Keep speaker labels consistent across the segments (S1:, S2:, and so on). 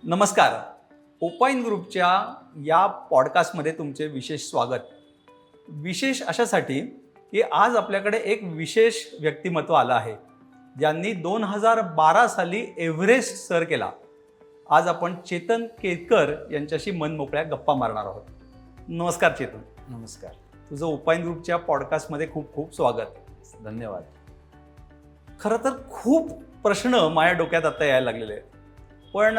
S1: नमस्कार. ओपाइन ग्रुपच्या या पॉडकास्टमध्ये तुमचे विशेष स्वागत. विशेष अशासाठी की आज आपल्याकडे एक विशेष व्यक्तिमत्व आलं आहे ज्यांनी 2012 साली एव्हरेस्ट सर केला. आज आपण चेतन केतकर यांच्याशी मनमोकळ्या गप्पा मारणार आहोत. नमस्कार चेतन.
S2: नमस्कार.
S1: तुझं ओपाइन ग्रुपच्या पॉडकास्टमध्ये खूप खूप स्वागत.
S2: धन्यवाद.
S1: खरं तर खूप प्रश्न माझ्या डोक्यात आता यायला लागलेले आहेत, पण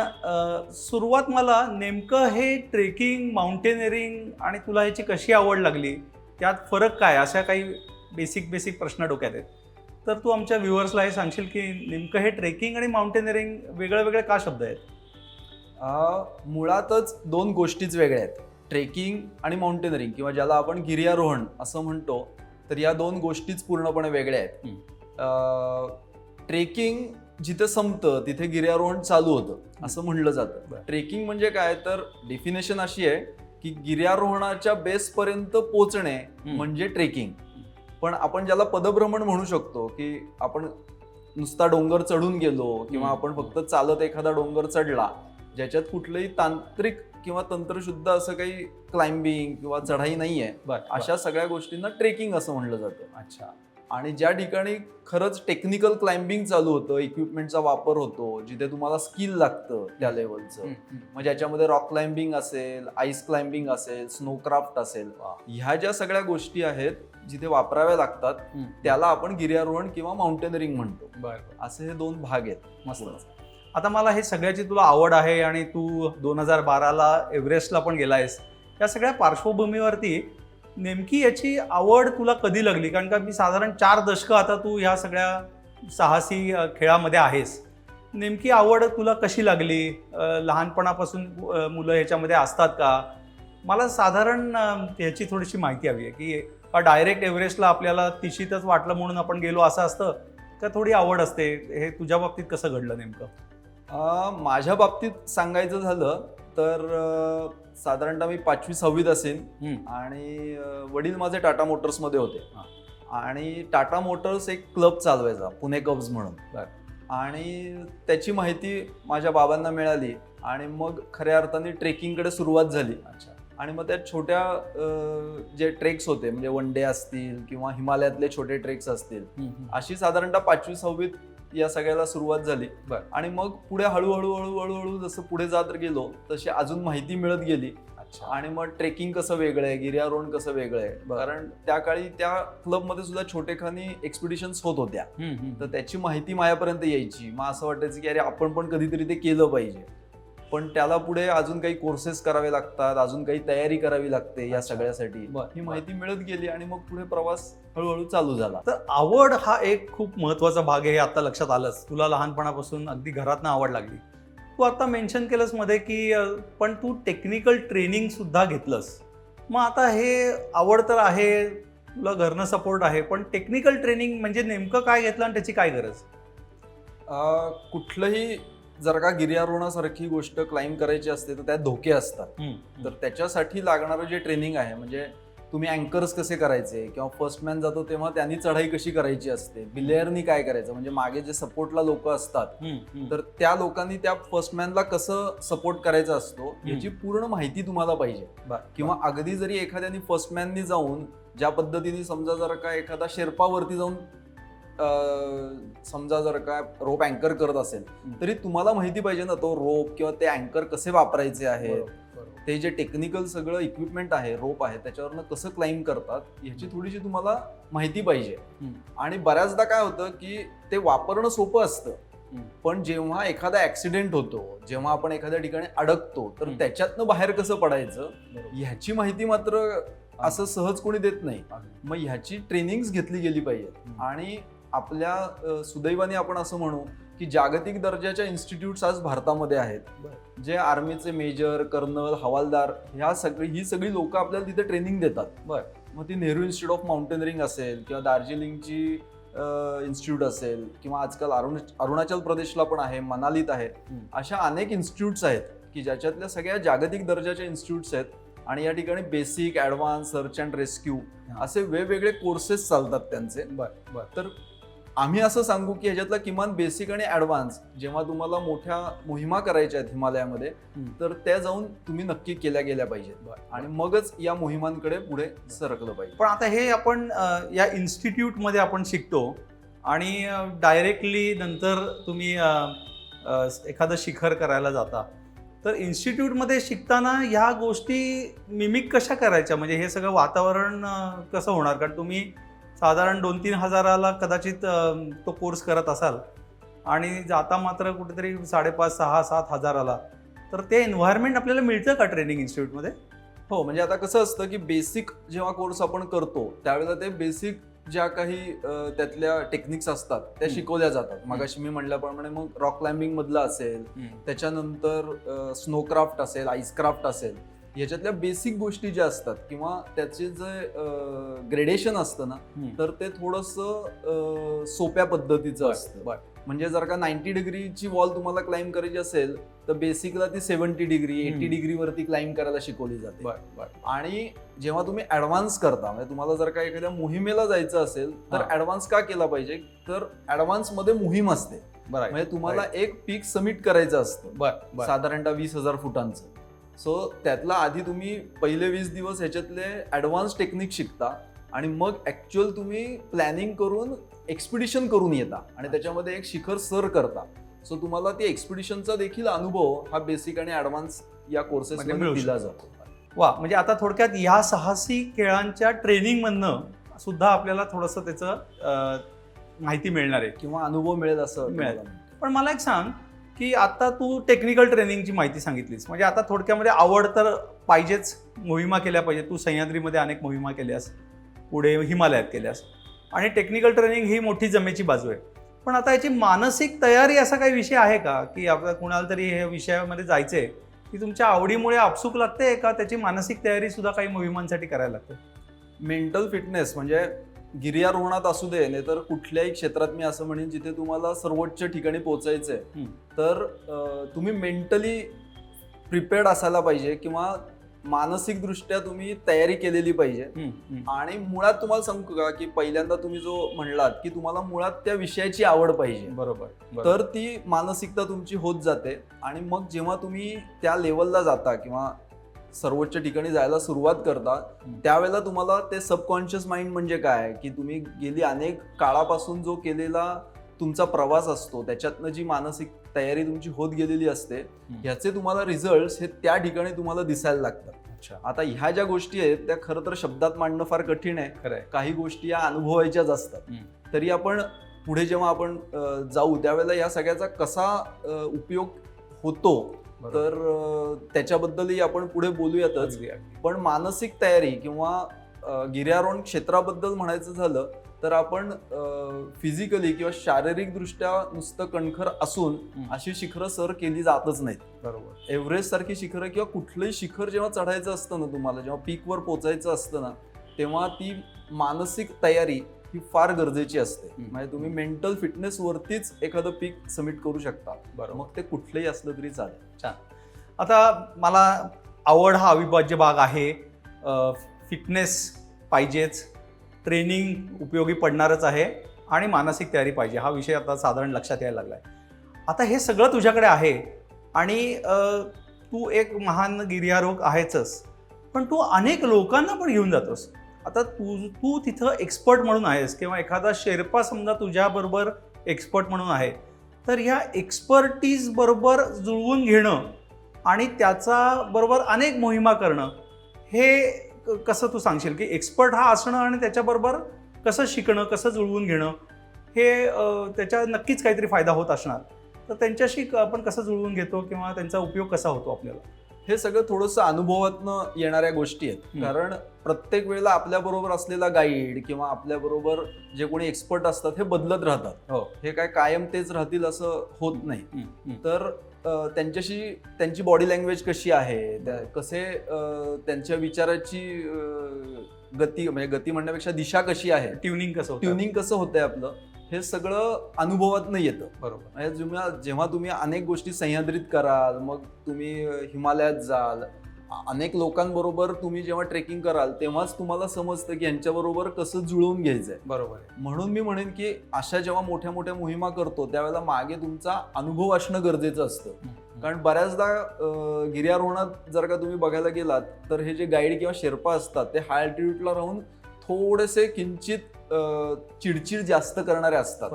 S1: सुरुवात मला नेमकं हे ट्रेकिंग, माउंटेनिअरिंग आणि तुला ह्याची कशी आवड लागली, त्यात फरक काय, अशा काही बेसिक प्रश्न डोक्यात आहेत. तर तू आमच्या व्ह्युअर्सला हे सांगशील की नेमकं हे ट्रेकिंग आणि माउंटेनिअरिंग वेगळे वेगळे का शब्द आहेत?
S2: मुळातच दोन गोष्टीच वेगळ्या आहेत, ट्रेकिंग आणि माउंटेनरिंग, किंवा ज्याला आपण गिर्यारोहण असं म्हणतो. तर या दोन गोष्टीच पूर्णपणे वेगळ्या आहेत. ट्रेकिंग जिथे संपतं तिथे गिर्यारोहण चालू होतं असं म्हणलं जातं. ट्रेकिंग म्हणजे काय, तर डेफिनेशन अशी आहे की गिर्यारोहणाच्या बेसपर्यंत पोहोचणे म्हणजे ट्रेकिंग. पण आपण ज्याला पदभ्रमण म्हणू शकतो, की आपण नुसता डोंगर चढून गेलो किंवा आपण फक्त चालत एखादा डोंगर चढला, ज्याच्यात कुठलंही तांत्रिक किंवा तंत्रशुद्ध असं काही क्लाइम्बिंग किंवा चढाई नाहीये, अशा सगळ्या गोष्टींना ट्रेकिंग असं म्हणलं जातं.
S1: अच्छा.
S2: आणि ज्या ठिकाणी खरंच टेक्निकल क्लाइम्बिंग चालू होतं, इक्विपमेंटचा वापर होतो, जिथे तुम्हाला स्किल लागतं त्या लेवलचं, मग ज्याच्यामध्ये रॉक क्लाइम्बिंग असेल, आईस क्लाइम्बिंग असेल, स्नोक्राफ्ट असेल, ह्या ज्या सगळ्या गोष्टी आहेत जिथे वापराव्या लागतात, त्याला आपण गिर्यारोहण किंवा माउंटेनरिंग म्हणतो. असे हे दोन भाग आहेत.
S1: मस्त. आता मला हे सगळ्याची तुला आवड आहे आणि तू 2012ला एव्हरेस्टला पण गेलायस. या सगळ्या पार्श्वभूमीवरती नेमकी याची आवड तुला कधी लागली? कारण का मी साधारण 4 दशकं आता तू ह्या सगळ्या साहसी खेळामध्ये आहेस. नेमकी आवड तुला कशी लागली? लहानपणापासून मुलं ह्याच्यामध्ये असतात का? मला साधारण ह्याची थोडीशी माहिती हवी आहे की डायरेक्ट एव्हरेस्टला आपल्याला तिशीतच वाटलं म्हणून आपण गेलो असं असतं का, थोडी आवड असते? हे तुझ्या बाबतीत कसं घडलं नेमकं?
S2: माझ्या बाबतीत सांगायचं झालं तर साधारणतः मी 5वी-6वीत असेल आणि वडील माझे टाटा मोटर्समध्ये होते. आणि टाटा मोटर्स एक क्लब चालवायचा, पुणे कब्ज म्हणून. आणि त्याची माहिती माझ्या बाबांना मिळाली आणि मग खऱ्या अर्थाने ट्रेकिंगकडे सुरुवात झाली. आणि मग त्या छोट्या जे ट्रेक्स होते, म्हणजे वन डे असतील किंवा हिमालयातले छोटे ट्रेक्स असतील, अशी साधारणतः 5वी-6वीत या सगळ्याला सुरुवात झाली. आणि मग पुढे हळूहळू जसं पुढे जात गेलो तशी अजून माहिती मिळत गेली. आणि मग ट्रेकिंग कसं वेगळं आहे, गिर्यारोहण कसं वेगळं आहे, कारण त्या काळी त्या क्लबमध्ये सुद्धा छोटेखानी एक्सपिडिशन्स होत होत्या. तर त्याची माहिती माझ्यापर्यंत यायची. मग असं वाटायचं की अरे आपण पण कधीतरी ते केलं पाहिजे. पण त्याला पुढे अजून काही कोर्सेस करावे लागतात, अजून काही तयारी करावी लागते या सगळ्यासाठी. ही माहिती मिळत गेली आणि मग पुढे प्रवास हळूहळू चालू झाला.
S1: तर आवड हा एक खूप महत्वाचा भाग आहे, हे आता लक्षात आलंच. तुला लहानपणापासून अगदी घरातनं आवड लागली. तू आता मेन्शन केलंस मध्ये की पण तू टेक्निकल ट्रेनिंग सुद्धा घेतलंस. मग आता हे आवड तर आहे, तुला घरनं सपोर्ट आहे, पण टेक्निकल ट्रेनिंग म्हणजे नेमकं काय घेतलं आणि त्याची काय गरज?
S2: कुठलंही जर का गिर्यारोहणासारखी गोष्ट क्लाइम्ब करायची असते तर त्यात धोके असतात. तर त्याच्यासाठी लागणारं जे ट्रेनिंग आहे, म्हणजे तुम्ही अँकर्स कसे करायचे, किंवा फर्स्ट मॅन जातो तेव्हा त्यांनी चढाई कशी करायची असते, बिलेअरनी काय करायचं, म्हणजे मागे जे सपोर्टला लोक असतात तर त्या लोकांनी त्या फर्स्ट मॅनला कसं सपोर्ट करायचा असतो याची पूर्ण माहिती तुम्हाला पाहिजे. किंवा अगदी जरी एखाद्याने फर्स्ट मॅननी जाऊन ज्या पद्धतीने, समजा जर का एखादा शेर्पावरती जाऊन समजा जर का रोप अँकर करत असेल, तरी तुम्हाला माहिती पाहिजे ना तो रोप किंवा ते अँकर कसे वापरायचे आहेत, ते जे टेक्निकल सगळं इक्विपमेंट आहे, रोप आहे, त्याच्यावरनं कसं क्लाइम्ब करतात ह्याची थोडीशी तुम्हाला माहिती पाहिजे. आणि बऱ्याचदा काय होतं की ते वापरणं सोपं असतं, पण जेव्हा एखादा ऍक्सिडेंट होतो, जेव्हा आपण एखाद्या ठिकाणी अडकतो, तर त्याच्यातनं बाहेर कसं पडायचं ह्याची माहिती मात्र असं सहज कोणी देत नाही. मग ह्याची ट्रेनिंग्स घेतली गेली पाहिजे. आणि आपल्या सुदैवाने आपण असं म्हणू की जागतिक दर्जाच्या इन्स्टिट्यूट्स आज भारतामध्ये आहेत, जे आर्मीचे मेजर, कर्नल, हवालदार ही सगळी लोक आपल्याला तिथे ट्रेनिंग देतात. मग ती नेहरू इन्स्टिट्यूट ऑफ माउंटेनरिंग असेल किंवा दार्जिलिंगची इन्स्टिट्यूट असेल, किंवा आजकाल अरुणाचल प्रदेशला पण आहे, मनालीत आहे. अशा अनेक इन्स्टिट्यूट्स आहेत की ज्याच्यातल्या सगळ्या जागतिक दर्जाच्या इन्स्टिट्यूट्स आहेत. आणि या ठिकाणी basic, advance, search and rescue असे वेगवेगळे कोर्सेस चालतात त्यांचे. तर आम्ही असं सांगू की ह्याच्यातला किमान बेसिक आणि ऍडव्हान्स जेव्हा तुम्हाला मोठ्या मोहिमा करायच्या आहेत हिमालयामध्ये तर त्या जाऊन तुम्ही नक्की केल्या गेल्या पाहिजेत आणि मगच या मोहिमांकडे पुढे सरकलं पाहिजे.
S1: पण आता हे आपण या इन्स्टिट्यूटमध्ये आपण शिकतो आणि डायरेक्टली नंतर तुम्ही एखादं शिखर करायला जाता, तर इन्स्टिट्यूटमध्ये शिकताना ह्या गोष्टी मिमिक कशा करायच्या? म्हणजे हे सगळं वातावरण कसं होणार? कारण तुम्ही साधारण 2-3 हजाराला कदाचित तो कोर्स करत असाल आणि जाता मात्र कुठेतरी 5,500, 6,000, 7,000ला, तर ते एन्व्हायरमेंट आपल्याला मिळतं का ट्रेनिंग इन्स्टिट्यूटमध्ये?
S2: हो, म्हणजे आता कसं असतं की बेसिक जेव्हा कोर्स आपण करतो त्यावेळेला ते बेसिक ज्या काही त्यातल्या टेक्निक्स असतात त्या शिकवल्या जातात. मगाशी मी म्हटल्याप्रमाणे मग रॉक क्लाइम्बिंग मधलं असेल, त्याच्यानंतर स्नोक्राफ्ट असेल, आईसक्राफ्ट असेल, ह्याच्यातल्या बेसिक गोष्टी ज्या असतात किंवा त्याचे जे ग्रेडेशन असतं ना तर ते थोडंसं सोप्या पद्धतीचं असतं. म्हणजे जर का 90 डिग्रीची वॉल तुम्हाला क्लाइंब करायची असेल तर बेसिकला ती 70 डिग्री 80 डिग्रीवरती क्लाइंब करायला शिकवली जाते. आणि जेव्हा तुम्ही ऍडव्हान्स करता म्हणजे तुम्हाला जर का एखाद्या मोहिमेला जायचं असेल तर ऍडव्हान्स का केला पाहिजे? तर ऍडव्हान्स मध्ये मोहीम असते, म्हणजे तुम्हाला एक पीक समिट करायचं असतं साधारणतः 20,000 फुटांचं. सो त्यातला आधी तुम्ही पहिले 20 दिवस ह्याच्यातले ऍडव्हान्स टेक्निक शिकता आणि मग ऍक्च्युअल तुम्ही प्लॅनिंग करून एक्सपिडिशन करून येता आणि त्याच्यामध्ये एक शिखर सर करता. सो तुम्हाला ती एक्सपिडिशनचा देखील अनुभव हा बेसिक आणि ऍडव्हान्स या कोर्सेस मध्ये दिला जातो.
S1: वा, म्हणजे आता थोडक्यात या साहसी खेळांच्या ट्रेनिंग मधनं सुद्धा आपल्याला थोडंसं त्याचं माहिती मिळणार आहे
S2: किंवा अनुभव मिळेल असं
S1: मिळेल. पण मला एक सांग की आता तू टेक्निकल ट्रेनिंगची माहिती सांगितलीस, म्हणजे आता थोडक्यामध्ये आवड तर पाहिजेच, मोहिमा केल्या पाहिजे. तू सह्याद्रीमध्ये अनेक मोहिमा केल्यास, पुढे हिमालयात केल्यास, आणि टेक्निकल ट्रेनिंग ही मोठी जमेची बाजू आहे. पण आता याची मानसिक तयारी असा काही विषय आहे का की आपल्याला कुणाला तरी हे विषयामध्ये जायचंय की तुमच्या आवडीमुळे आपसूक लागते का त्याची मानसिक तयारी सुद्धा काही मोहिमांसाठी करायला लागते?
S2: मेंटल फिटनेस म्हणजे गिर्यारोहणात असू दे नाही तर कुठल्याही क्षेत्रात मी असं म्हणेन जिथे तुम्हाला सर्वोच्च ठिकाणी पोहोचायचंय तर तुम्ही मेंटली प्रिपेअर्ड असायला पाहिजे किंवा मानसिक दृष्ट्या तुम्ही तयारी केलेली पाहिजे. आणि मुळात तुम्हाला सांगू का की पहिल्यांदा तुम्ही जो म्हणलात की तुम्हाला मुळात त्या विषयाची आवड पाहिजे,
S1: बरोबर,
S2: तर ती मानसिकता तुमची होत जाते आणि मग जेव्हा तुम्ही त्या लेवलला जाता किंवा सर्वोच्च ठिकाणी जायला सुरुवात करता त्यावेळेला तुम्हाला ते सबकॉन्शियस माइंड म्हणजे काय की तुम्ही गेली अनेक काळापासून जो केलेला तुमचा प्रवास असतो त्याच्यातनं जी मानसिक तयारी तुमची होत गेलेली असते ह्याचे तुम्हाला रिझल्ट हे त्या ठिकाणी तुम्हाला दिसायला लागतात. आता ह्या ज्या गोष्टी आहेत त्या खरं तर शब्दात मांडणं फार कठीण आहे. काही गोष्टी या अनुभवायच्याच असतात. तरी आपण पुढे जेव्हा आपण जाऊ त्यावेळेला या सगळ्याचा कसा उपयोग होतो तर त्याच्याबद्दलही आपण पुढे बोलूयातच. पण मानसिक तयारी किंवा गिर्यारोहण क्षेत्राबद्दल म्हणायचं झालं तर आपण फिजिकली किंवा शारीरिक दृष्ट्या नुसतं कणखर असून अशी शिखरं सर केली जातच नाहीत.
S1: बरोबर.
S2: एव्हरेस्ट सारखी शिखरं किंवा कुठलंही शिखर जेव्हा चढायचं असतं ना तुम्हाला, जेव्हा पीकवर पोचायचं असतं ना तेव्हा ती मानसिक तयारी ही फार गरजेची असते. म्हणजे तुम्ही मेंटल फिटनेस वरतीच एखादं पीक समिट करू शकता. बरं, मग ते कुठलंही असलं तरी चालेल.
S1: छान. आता मला आवड हा अविभाज्य भाग आहे, फिटनेस पाहिजेच, ट्रेनिंग उपयोगी पडणारच आहे आणि मानसिक तयारी पाहिजे, हा विषय आता साधारण लक्षात यायला लागलाय. आता हे सगळं तुझ्याकडे आहे आणि तू एक महान गिर्यारोहक आहेचच, पण तू अनेक लोकांना पण घेऊन जातोस. आता तू तिथं एक्सपर्ट म्हणून आहेस किंवा एखादा शेर्पा समजा तुझ्याबरोबर एक्सपर्ट म्हणून आहे, तर ह्या एक्सपर्टीज बरोबर जुळवून घेणं आणि त्याचा बरोबर अनेक मोहिमा करणं हे कसं तू सांगशील की एक्सपर्ट हा असणं आणि त्याच्याबरोबर कसं शिकणं, कसं जुळवून घेणं हे त्याच्या नक्कीच काहीतरी फायदा होत असणार. तर त्यांच्याशी आपण कसं जुळवून घेतो किंवा त्यांचा उपयोग कसा होतो आपल्याला?
S2: हे सगळं थोडंसं अनुभवातनं येणाऱ्या गोष्टी आहेत. कारण प्रत्येक वेळेला आपल्याबरोबर असलेला गाईड किंवा आपल्याबरोबर जे कोणी एक्सपर्ट असतात हे बदलत राहतात. हे काय कायम तेच राहतील असं होत नाही. तर त्यांच्याशी त्यांची बॉडी लँग्वेज कशी आहे, कसे त्यांच्या विचाराची गती, म्हणजे गती म्हणण्यापेक्षा दिशा कशी आहे, ट्युनिंग कसं होतंय आपलं, हे सगळं अनुभवातनं येतं. बरोबर. जेव्हा तुम्ही अनेक गोष्टी सह्याद्रीत कराल, मग तुम्ही हिमालयात जाल, अनेक लोकांबरोबर तुम्ही जेव्हा ट्रेकिंग कराल तेव्हाच तुम्हाला समजतं की यांच्याबरोबर कसं जुळवून घ्यायचंय.
S1: बरोबर आहे.
S2: म्हणून मी म्हणेन की अशा जेव्हा मोठ्या मोठ्या मोहिमा करतो त्यावेळेला मागे तुमचा अनुभव असणं गरजेचं असतं. कारण बऱ्याचदा गिर्यारोहणात जर का तुम्ही बघायला गेलात तर हे जे गाईड किंवा शेर्पा असतात ते हाय अल्टिट्यूडला राहून थोडेसे किंचित चिडचिड जास्त करणारे असतात.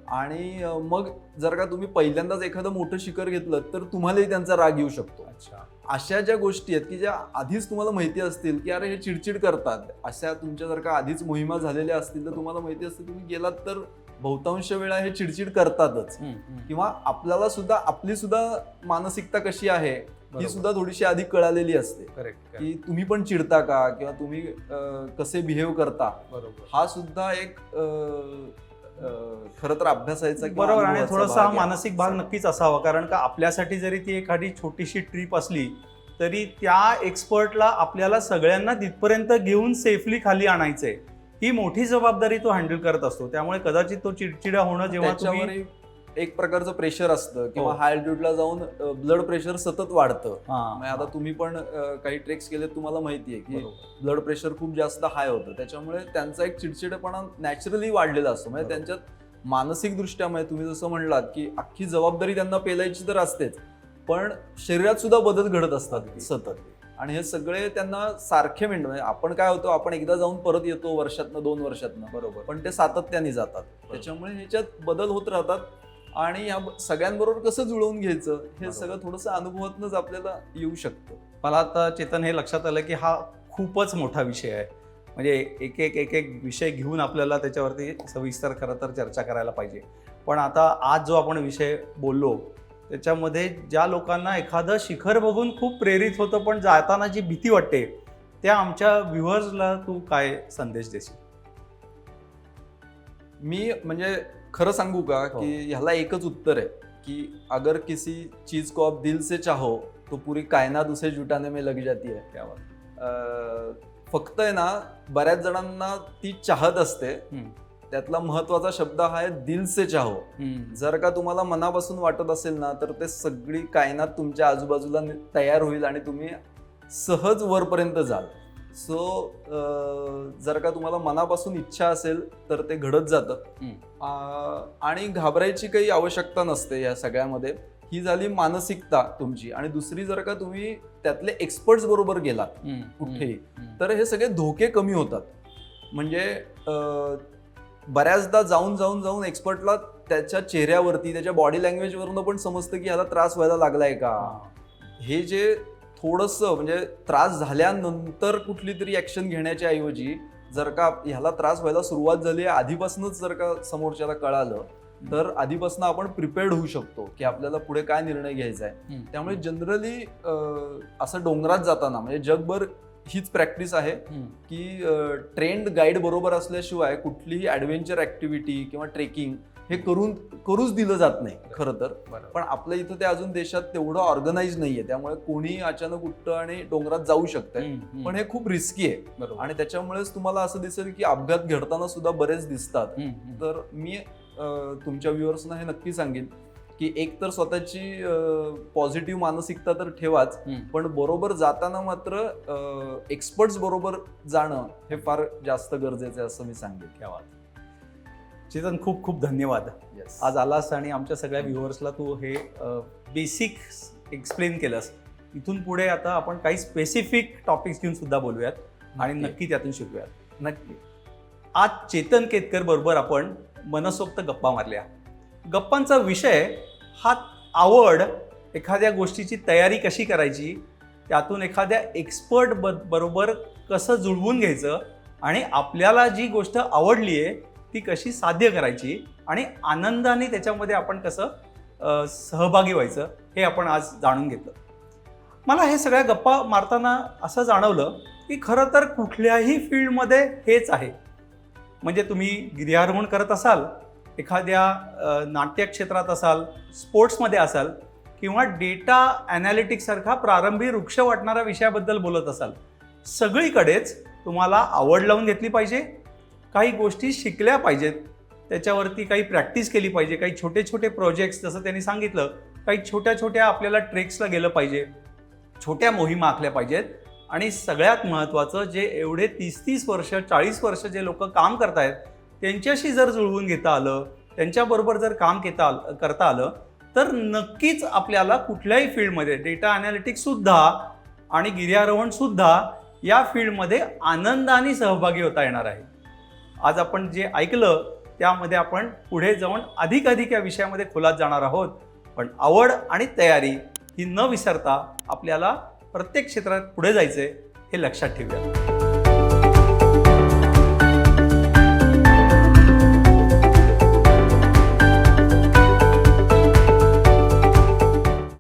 S2: आणि मग जर का तुम्ही पहिल्यांदाच एखादं मोठं शिखर घेतलं तर तुम्हालाही त्यांचा राग येऊ शकतो. अशा ज्या गोष्टी आहेत की ज्या आधीच तुम्हाला माहिती असतील की अरे हे चिडचिड करतात, अशा तुमच्या जर का आधीच मोहिमा झालेल्या असतील तर तुम्हाला माहिती असतं तुम्ही गेलात तर बहुतांश वेळा हे चिडचिड करतातच. किंवा आपल्याला सुद्धा आपली सुद्धा मानसिकता कशी आहे ही सुद्धा थोडीशी आधी कळालेली असते. की तुम्ही पण चिडता का किंवा तुम्ही कसे बिहेव करता. हा सुद्धा एक खरं तर अभ्यासाचा
S1: बरोबर. आणि थोडासा मानसिक भाग नक्कीच असावा, कारण का आपल्यासाठी जरी ती एखादी छोटीशी ट्रिप असली तरी त्या एक्सपर्टला आपल्याला सगळ्यांना तिथपर्यंत घेऊन सेफली खाली आणायचंय, ही मोठी जबाबदारी तो हँडल करत असतो. त्यामुळे कदाचित तो चिडचिडा होणं जेव्हा तुम्ही
S2: एक प्रकारचं प्रेशर असतं किंवा हाय अल्टिट्यूडला जाऊन ब्लड प्रेशर सतत वाढतं. आता तुम्ही पण काही ट्रेक्स केले तुम्हाला माहितीये की ब्लड प्रेशर खूप जास्त हाय होतं, त्याच्यामुळे त्यांचा एक चिडचिडेपणा नॅचरली वाढलेला असतो. म्हणजे त्यांच्यात मानसिक दृष्ट्या म्हणजे तुम्ही जसं म्हणलात की अख्खी जबाबदारी त्यांना पेलायची तर असतेच, पण शरीरात सुद्धा बदल घडत असतात सतत. आणि हे सगळे त्यांना सारखे म्हणजे आपण काय होतो, आपण एकदा जाऊन परत येतो वर्षातनं 2 वर्षातनं. बरोबर. पण ते सातत्याने जातात. त्याच्यामुळे ह्याच्यात बदल होत राहतात. आणि या सगळ्यांबरोबर कसं जुळवून घ्यायचं हे सगळं थोडंसं अनुभवातूनच आपल्याला येऊ शकतं.
S1: मला आता चेतन हे लक्षात आलं की हा खूपच मोठा विषय आहे. म्हणजे एक एक विषय घेऊन आपल्याला त्याच्यावरती सविस्तर खरं तर चर्चा करायला पाहिजे. पण आता आज जो आपण विषय बोललो त्याच्यामध्ये ज्या लोकांना एखादं शिखर बघून खूप प्रेरित होतं पण जाताना जी भीती वाटते, त्या आमच्या व्ह्युअर्सला तू काय संदेश देशील?
S2: मी म्हणजे खरं सांगू का की ह्याला एकच उत्तर आहे की अगर किसी चीज को आप दिल से चाहो तो पूरी कायनात उसे जुटाने में लग जाती है. फक्त आहे ना, बऱ्याच जणांना ती चाहत असते. त्यातला महत्वाचा शब्द हा आहे दिल से चाहो. जर का तुम्हाला मनापासून वाटत असेल ना तर ते सगळी कायनात तुमच्या आजूबाजूला तयार होईल आणि तुम्ही सहज वरपर्यंत जाल. सो जर का तुम्हाला मनापासून इच्छा असेल तर ते घडत जातं. आणि घाबरायची काही आवश्यकता नसते या सगळ्यामध्ये. ही झाली मानसिकता तुमची. आणि दुसरी, जर का तुम्ही त्यातले एक्सपर्ट्स बरोबर गेलात कुठेही तर हे सगळे धोके कमी होतात. म्हणजे बऱ्याचदा जाऊन एक्सपर्टला त्याच्या चेहऱ्यावरती त्याच्या बॉडी लँग्वेजवरून पण समजतं की ह्याला त्रास व्हायला लागलाय का. हे जे थोडंसं म्हणजे त्रास झाल्यानंतर कुठली तरी ऍक्शन घेण्याच्या ऐवजी जर का ह्याला त्रास व्हायला सुरुवात झाली आधीपासूनच जर का समोरच्याला कळालं तर आधीपासून आपण प्रिपेअर्ड होऊ शकतो की आपल्याला पुढे काय निर्णय घ्यायचा आहे. त्यामुळे जनरली असं डोंगरात जाताना म्हणजे जगभर हीच प्रॅक्टिस आहे की ट्रेंड गाईड बरोबर असल्याशिवाय कुठलीही ऍडव्हेंचर ऍक्टिव्हिटी किंवा ट्रेकिंग हे करूच दिलं जात नाही खरं तर. पण आपल्या इथं ते अजून देशात तेवढं ऑर्गनाइज नाहीये, त्यामुळे कोणी अचानक उठतं आणि डोंगरात जाऊ शकतंय. पण हे खूप रिस्की आहे आणि त्याच्यामुळेच तुम्हाला असं दिसेल की अपघात घडताना सुद्धा बरेच दिसतात. तर मी तुमच्या व्ह्युअर्सना हे नक्की सांगेन की एक तर स्वतःची पॉझिटिव्ह मानसिकता तर ठेवाच, पण बरोबर जाताना मात्र एक्सपर्ट्स बरोबर जाणं हे फार जास्त गरजेचं आहे असं मी सांगेन.
S1: चेतन, खूप खूप धन्यवाद. आज आलास आणि आमच्या सगळ्या व्ह्युअर्सला तू हे बेसिक एक्सप्लेन केलंस. इथून पुढे आता आपण काही स्पेसिफिक टॉपिक्स घेऊन सुद्धा बोलूयात आणि नक्की त्यातून शिकूयात. नक्की. आज चेतन केतकर बरोबर आपण मनसोक्त गप्पा मारल्या. गप्पांचा विषय हा आवड, एखाद्या गोष्टीची तयारी कशी करायची, त्यातून एखाद्या एक्सपर्ट बरोबर कसं जुळवून घ्यायचं आणि आपल्याला जी गोष्ट आवडली आहे ती कशी साध्य करायची आणि आनंदाने त्याच्यामध्ये आपण कसं सहभागी व्हायचं हे आपण आज जाणून घेतलं. मला हे सगळ्या गप्पा मारताना असं जाणवलं की खरं तर कुठल्याही फील्डमध्ये हेच आहे. म्हणजे तुम्ही गिर्यारोहण करत असाल, एखाद्या नाट्य क्षेत्रात असाल, स्पोर्ट्समध्ये असाल किंवा डेटा ॲनालिटिक्स सारखा प्रारंभी वृक्ष वाटणाऱ्या विषयाबद्दल बोलत असाल, सगळीकडेच तुम्हाला आवड लावून घेतली पाहिजे, काही गोष्टी शिकल्या पाहिजेत, त्याच्यावरती काही प्रॅक्टिस केली पाहिजे, काही छोटे छोटे प्रोजेक्ट्स जसं त्यांनी सांगितलं काही छोट्या छोट्या आपल्याला ट्रेक्सला गेलं पाहिजे. छोट्या मोहिमा आखल्या पाहिजेत. आणि सगळ्यात महत्त्वाचं, जे एवढे 30-30 वर्ष 40 वर्ष जे लोक काम करतायत त्यांच्याशी जर जुळवून घेता आलं, त्यांच्याबरोबर जर काम करता आलं तर नक्कीच आपल्याला कुठल्याही फील्डमध्ये डेटा ॲनालिटिक्ससुद्धा आणि गिर्यारोहणसुद्धा या फील्डमध्ये आनंदाने सहभागी होता येणार आहे. आज आपण जे ऐकलं त्यामध्ये आपण पुढे जाऊन अधिक या विषयामध्ये खोलात जाणार आहोत. पण आवड आणि तयारी ही न विसरता आपल्याला प्रत्येक क्षेत्रात पुढे जायचे हे लक्षात ठेवूया.